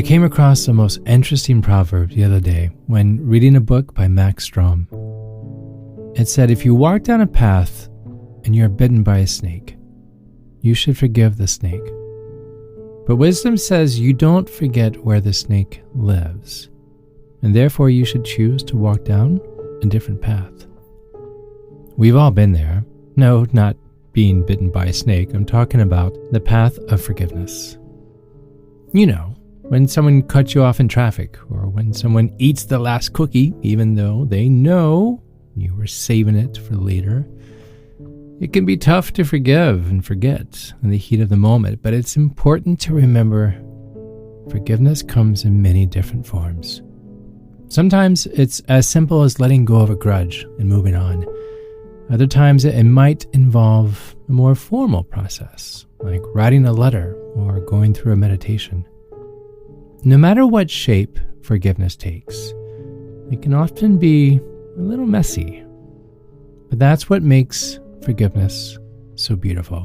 I came across the most interesting proverb the other day when reading a book by Max Strom. It said, if you walk down a path and you're bitten by a snake, you should forgive the snake. But wisdom says you don't forget where the snake lives, and therefore you should choose to walk down a different path. We've all been there. No, not being bitten by a snake. I'm talking about the path of forgiveness. You know, when someone cuts you off in traffic, or when someone eats the last cookie, even though they know you were saving it for later. It can be tough to forgive and forget in the heat of the moment, but it's important to remember forgiveness comes in many different forms. Sometimes it's as simple as letting go of a grudge and moving on. Other times it might involve a more formal process, like writing a letter or going through a meditation. No matter what shape forgiveness takes, it can often be a little messy. But that's what makes forgiveness so beautiful.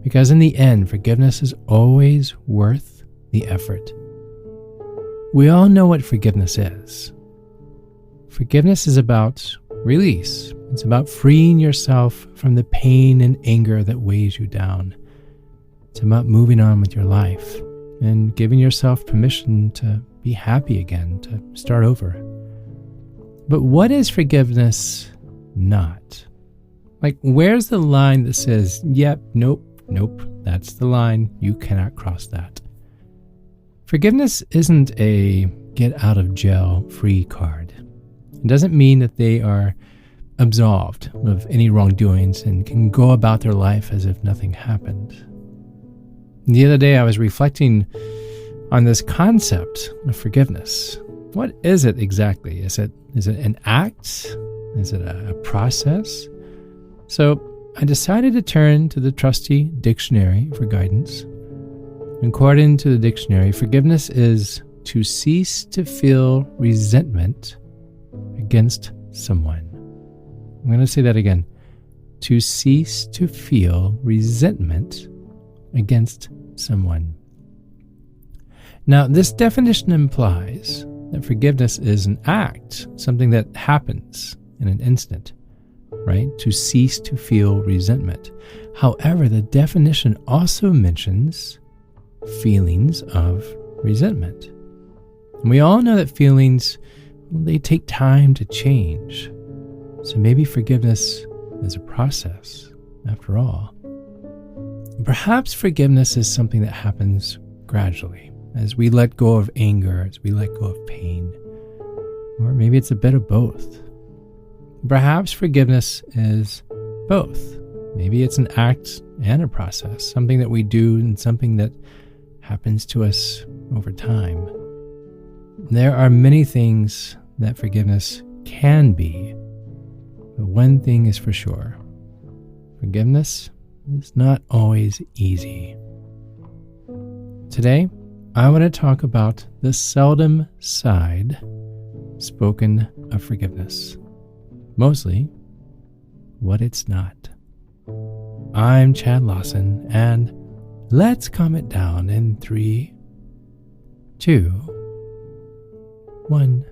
Because in the end, forgiveness is always worth the effort. We all know what forgiveness is. Forgiveness is about release. It's about freeing yourself from the pain and anger that weighs you down. It's about moving on with your life and giving yourself permission to be happy again, to start over. But what is forgiveness not? Like, where's the line that says, yep, nope, that's the line, you cannot cross that? Forgiveness isn't a get out of jail free card. It doesn't mean that they are absolved of any wrongdoings and can go about their life as if nothing happened. The other day I was reflecting on this concept of forgiveness. What is it exactly? Is it an act? Is it a process? So I decided to turn to the trusty dictionary for guidance. According to the dictionary, forgiveness is to cease to feel resentment against someone. I'm going to say that again. To cease to feel resentment against someone. Now, this definition implies that forgiveness is an act, something that happens in an instant, right? To cease to feel resentment. However, the definition also mentions feelings of resentment. And we all know that feelings, they take time to change. So maybe forgiveness is a process, after all. Perhaps forgiveness is something that happens gradually, as we let go of anger, as we let go of pain. Or maybe it's a bit of both. Perhaps forgiveness is both. Maybe it's an act and a process, something that we do and something that happens to us over time. There are many things that forgiveness can be, but one thing is for sure. Forgiveness is not always easy. Today, I want to talk about the seldom side spoken of forgiveness. Mostly, what it's not. I'm Chad Lawson, and let's calm it down in 3, 2, 1.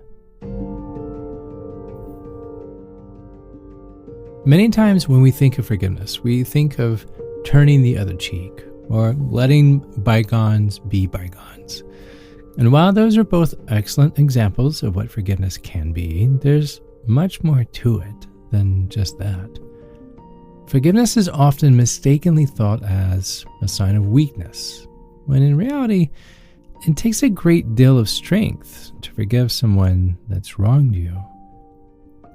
Many times when we think of forgiveness, we think of turning the other cheek or letting bygones be bygones. And while those are both excellent examples of what forgiveness can be, there's much more to it than just that. Forgiveness is often mistakenly thought as a sign of weakness, when in reality, it takes a great deal of strength to forgive someone that's wronged you.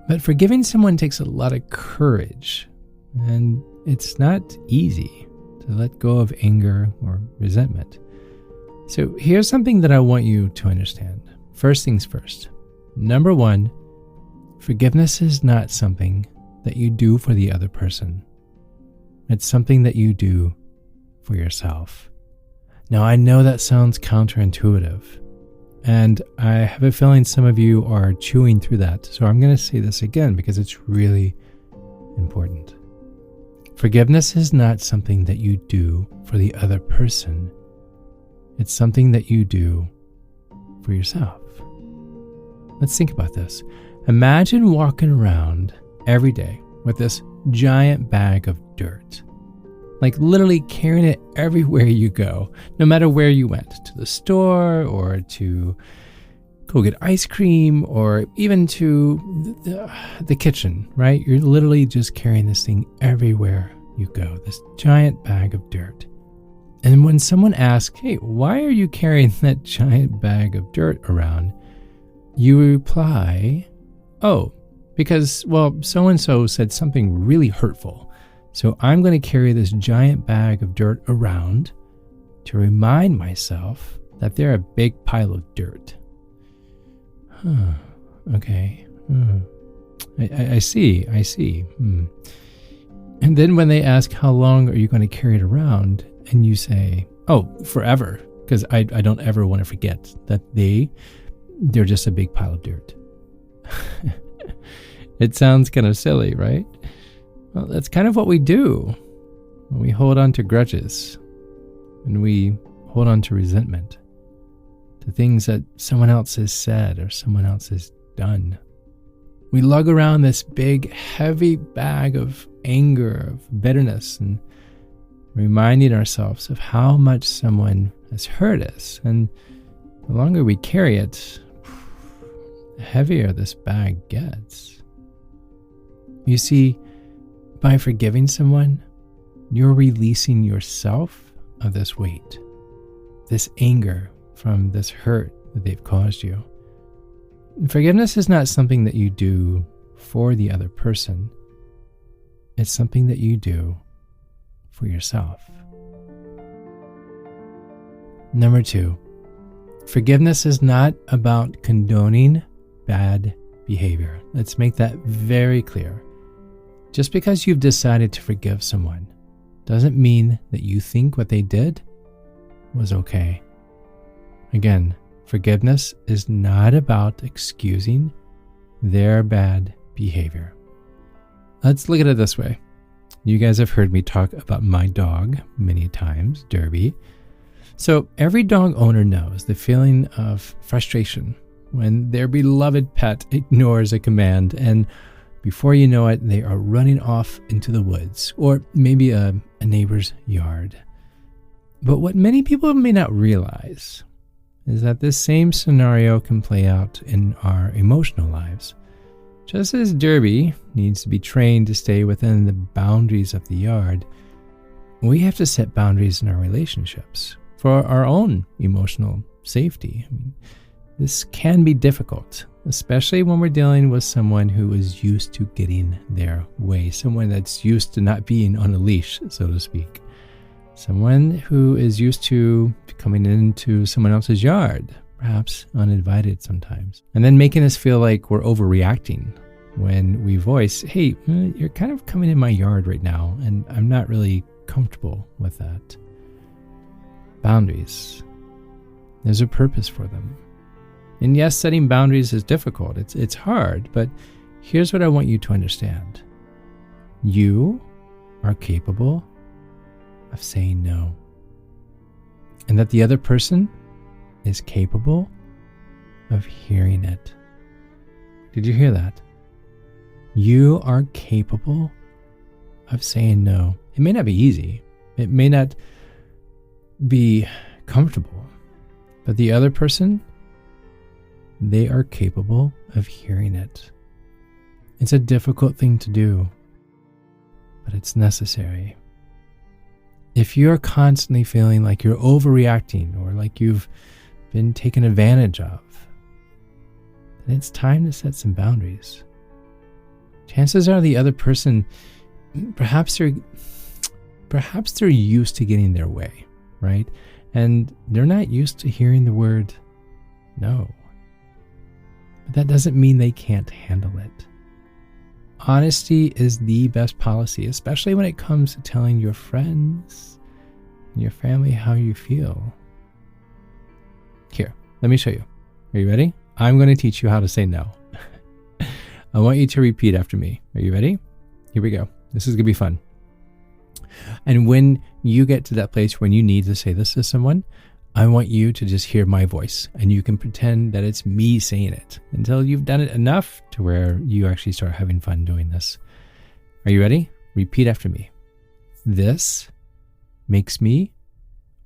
But forgiving someone takes a lot of courage, and it's not easy to let go of anger or resentment. So here's something that I want you to understand. First things first. Number 1, forgiveness is not something that you do for the other person. It's something that you do for yourself. Now, I know that sounds counterintuitive, and I have a feeling some of you are chewing through that. So I'm going to say this again because it's really important. Forgiveness is not something that you do for the other person. It's something that you do for yourself. Let's think about this. Imagine walking around every day with this giant bag of dirt. Like literally carrying it everywhere you go, no matter where you went, to the store or to go get ice cream or even to the kitchen, right? You're literally just carrying this thing everywhere you go, this giant bag of dirt. And when someone asks, hey, why are you carrying that giant bag of dirt around? You reply, oh, because, well, so-and-so said something really hurtful. So I'm going to carry this giant bag of dirt around to remind myself that they're a big pile of dirt. Okay. I see. And then when they ask, how long are you going to carry it around? And you say, oh, forever. Because I don't ever want to forget that they're just a big pile of dirt. It sounds kind of silly, right? Well, that's kind of what we do when we hold on to grudges, when we hold on to resentment, to things that someone else has said or someone else has done. We lug around this big, heavy bag of anger, of bitterness, and reminding ourselves of how much someone has hurt us. And the longer we carry it, the heavier this bag gets. You see, by forgiving someone, you're releasing yourself of this weight, this anger from this hurt that they've caused you. Forgiveness is not something that you do for the other person. It's something that you do for yourself. Number 2, forgiveness is not about condoning bad behavior. Let's make that very clear. Just because you've decided to forgive someone doesn't mean that you think what they did was okay. Again, forgiveness is not about excusing their bad behavior. Let's look at it this way. You guys have heard me talk about my dog many times, Derby. So every dog owner knows the feeling of frustration when their beloved pet ignores a command, and before you know it, they are running off into the woods or maybe a neighbor's yard. But what many people may not realize is that this same scenario can play out in our emotional lives. Just as Derby needs to be trained to stay within the boundaries of the yard, we have to set boundaries in our relationships for our own emotional safety. This can be difficult, especially when we're dealing with someone who is used to getting their way, someone that's used to not being on a leash, so to speak. Someone who is used to coming into someone else's yard, perhaps uninvited sometimes, and then making us feel like we're overreacting when we voice, hey, you're kind of coming in my yard right now, and I'm not really comfortable with that. Boundaries. There's a purpose for them. And yes, setting boundaries is difficult. It's hard, but here's what I want you to understand. You are capable of saying no. And that the other person is capable of hearing it. Did you hear that? You are capable of saying no. It may not be easy. It may not be comfortable. But the other person, they are capable of hearing it. It's a difficult thing to do, but it's necessary. If you're constantly feeling like you're overreacting or like you've been taken advantage of, then it's time to set some boundaries. Chances are the other person, perhaps they're used to getting their way, right? And they're not used to hearing the word no. But that doesn't mean they can't handle it. Honesty is the best policy, especially when it comes to telling your friends and your family how you feel. Here, let me show you. Are you ready? I'm going to teach you how to say no. I want you to repeat after me. Are you ready? Here we go. This is going to be fun. And when you get to that place when you need to say this to someone, I want you to just hear my voice, and you can pretend that it's me saying it until you've done it enough to where you actually start having fun doing this. Are you ready? Repeat after me. This makes me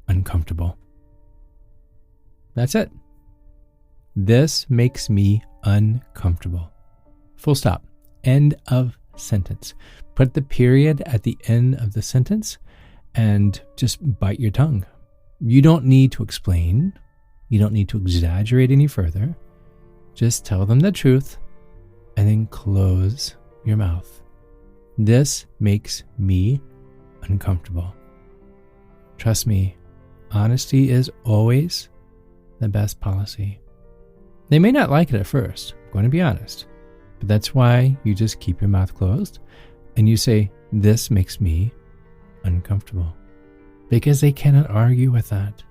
uncomfortable. That's it. This makes me uncomfortable. Full stop. End of sentence. Put the period at the end of the sentence and just bite your tongue. You don't need to explain. You don't need to exaggerate any further. Just tell them the truth and then close your mouth. This makes me uncomfortable. Trust me, honesty is always the best policy. They may not like it at first, I'm going to be honest, but that's why you just keep your mouth closed and you say, this makes me uncomfortable. Because they cannot argue with that.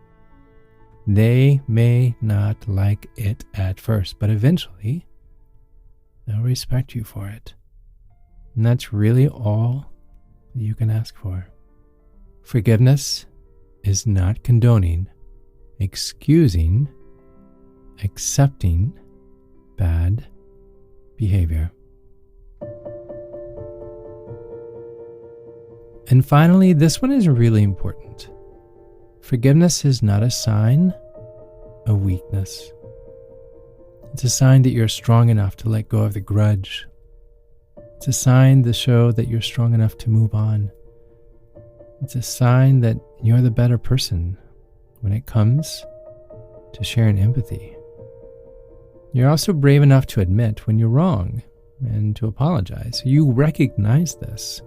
They may not like it at first, but eventually they'll respect you for it. And that's really all you can ask for. Forgiveness is not condoning, excusing, accepting bad behavior. And finally, this one is really important. Forgiveness is not a sign of weakness. It's a sign that you're strong enough to let go of the grudge. It's a sign to show that you're strong enough to move on. It's a sign that you're the better person when it comes to sharing empathy. You're also brave enough to admit when you're wrong and to apologize. You recognize this.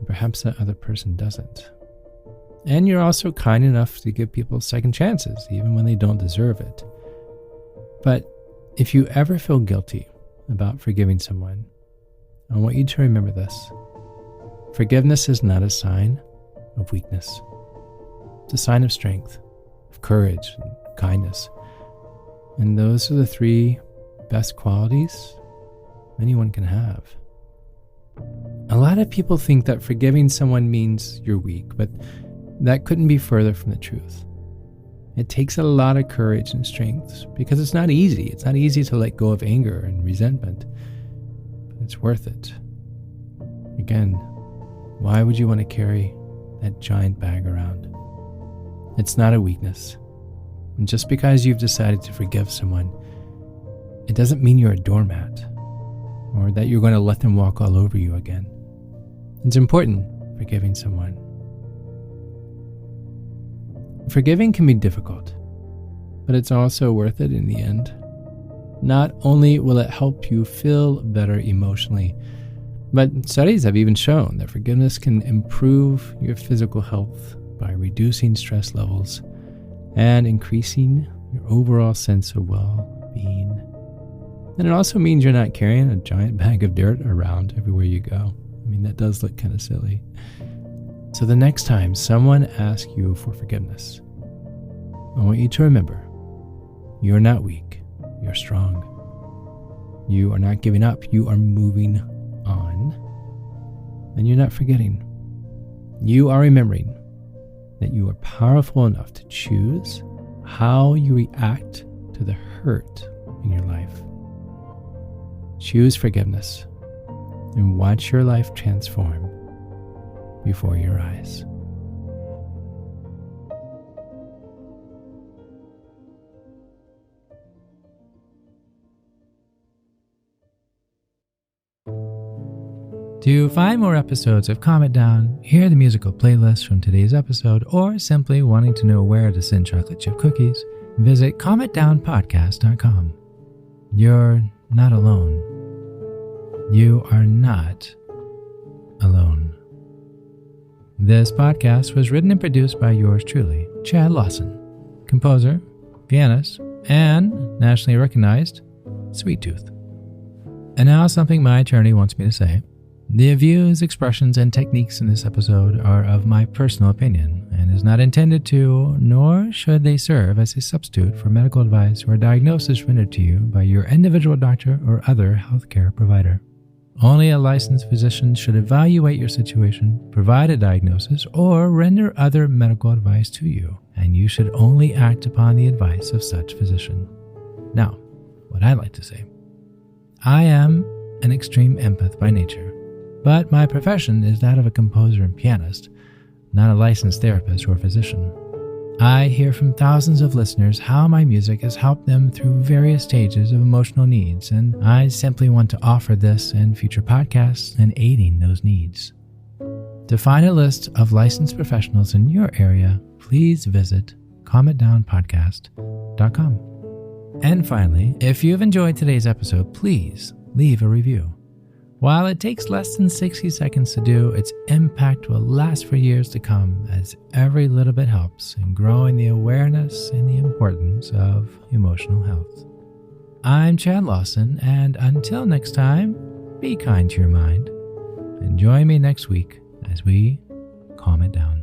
Perhaps that other person doesn't. And you're also kind enough to give people second chances, even when they don't deserve it. But if you ever feel guilty about forgiving someone, I want you to remember this. Forgiveness is not a sign of weakness. It's a sign of strength, of courage, and kindness. And those are the three best qualities anyone can have. A lot of people think that forgiving someone means you're weak, but that couldn't be further from the truth. It takes a lot of courage and strength because it's not easy. It's not easy to let go of anger and resentment, but it's worth it. Again, why would you want to carry that giant bag around? It's not a weakness. And just because you've decided to forgive someone, it doesn't mean you're a doormat or that you're going to let them walk all over you again. It's important forgiving someone. Forgiving can be difficult, but it's also worth it in the end. Not only will it help you feel better emotionally, but studies have even shown that forgiveness can improve your physical health by reducing stress levels and increasing your overall sense of well-being. And it also means you're not carrying a giant bag of dirt around everywhere you go. I mean, that does look kind of silly. So the next time someone asks you for forgiveness, I want you to remember, you're not weak, you're strong. You are not giving up, you are moving on. And you're not forgetting. You are remembering that you are powerful enough to choose how you react to the hurt in your life. Choose forgiveness and watch your life transform before your eyes. To find more episodes of Calm Down, hear the musical playlist from today's episode, or simply wanting to know where to send chocolate chip cookies, visit calmitdownpodcast.com. You're not alone. You are not alone. This podcast was written and produced by yours truly, Chad Lawson, composer, pianist, and nationally recognized Sweet Tooth. And now something my attorney wants me to say. The views, expressions, and techniques in this episode are of my personal opinion and is not intended to, nor should they serve as a substitute for medical advice or diagnosis rendered to you by your individual doctor or other healthcare provider. Only a licensed physician should evaluate your situation, provide a diagnosis, or render other medical advice to you, and you should only act upon the advice of such physician. Now, what I like to say, I am an extreme empath by nature, but my profession is that of a composer and pianist, not a licensed therapist or physician. I hear from thousands of listeners how my music has helped them through various stages of emotional needs, and I simply want to offer this and future podcasts in aiding those needs. To find a list of licensed professionals in your area, please visit calmitdownpodcast.com. And finally, if you've enjoyed today's episode, please leave a review. While it takes less than 60 seconds to do, its impact will last for years to come, as every little bit helps in growing the awareness and the importance of emotional health. I'm Chad Lawson, and until next time, be kind to your mind, and join me next week as we calm it down.